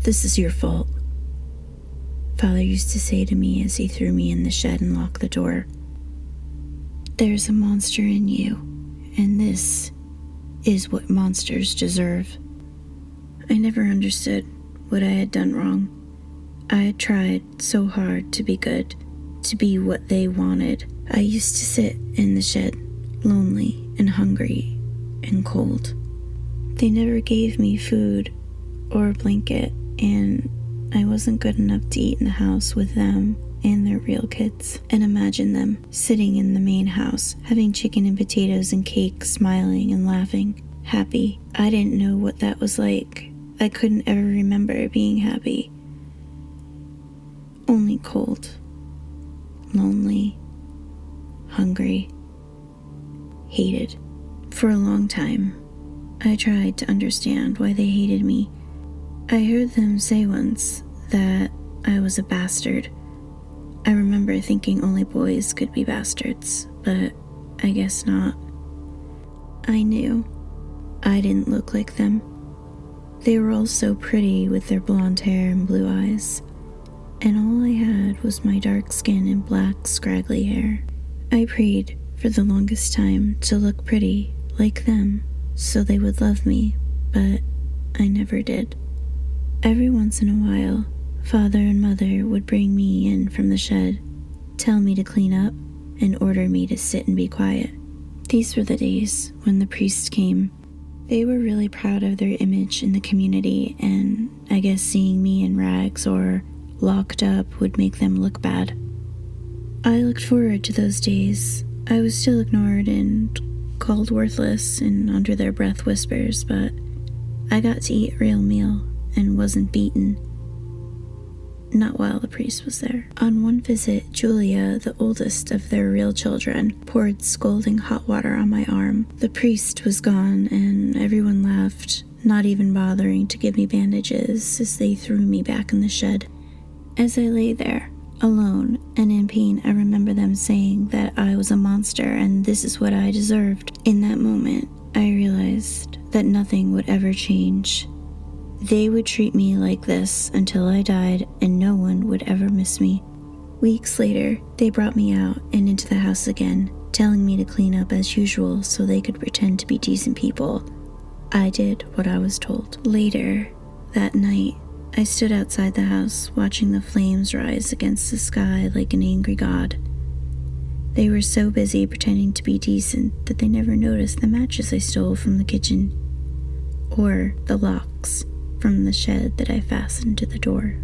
This is your fault," Father used to say to me as he threw me in the shed and locked the door. "There's a monster in you, and this is what monsters deserve." I never understood what I had done wrong. I had tried so hard to be good, to be what they wanted. I used to sit in the shed, lonely and hungry and cold. They never gave me food or a blanket, and I wasn't good enough to eat in the house with them and their real kids. And imagine them sitting in the main house, having chicken and potatoes and cake, smiling and laughing, happy. I didn't know what that was like. I couldn't ever remember being happy. Only cold, lonely, hungry, hated. For a long time, I tried to understand why they hated me. I heard them say once that I was a bastard. I remember thinking only boys could be bastards, but I guess not. I knew I didn't look like them. They were all so pretty with their blonde hair and blue eyes, and all I had was my dark skin and black, scraggly hair. I prayed for the longest time to look pretty like them so they would love me, but I never did. Every once in a while, Father and Mother would bring me in from the shed, tell me to clean up, and order me to sit and be quiet. These were the days when the priest came. They were really proud of their image in the community, and I guess seeing me in rags or locked up would make them look bad. I looked forward to those days. I was still ignored and called worthless and under their breath whispers, but I got to eat a real meal and wasn't beaten. Not while the priest was there. On one visit, Julia, the oldest of their real children, poured scalding hot water on my arm. The priest was gone, and everyone laughed, not even bothering to give me bandages as they threw me back in the shed. As I lay there, alone and in pain, I remember them saying that I was a monster and this is what I deserved. In that moment, I realized that nothing would ever change. They would treat me like this until I died, and no one would ever miss me. Weeks later, they brought me out and into the house again, telling me to clean up as usual so they could pretend to be decent people. I did what I was told. Later, that night, I stood outside the house watching the flames rise against the sky like an angry god. They were so busy pretending to be decent that they never noticed the matches I stole from the kitchen, or the locks from the shed that I fastened to the door.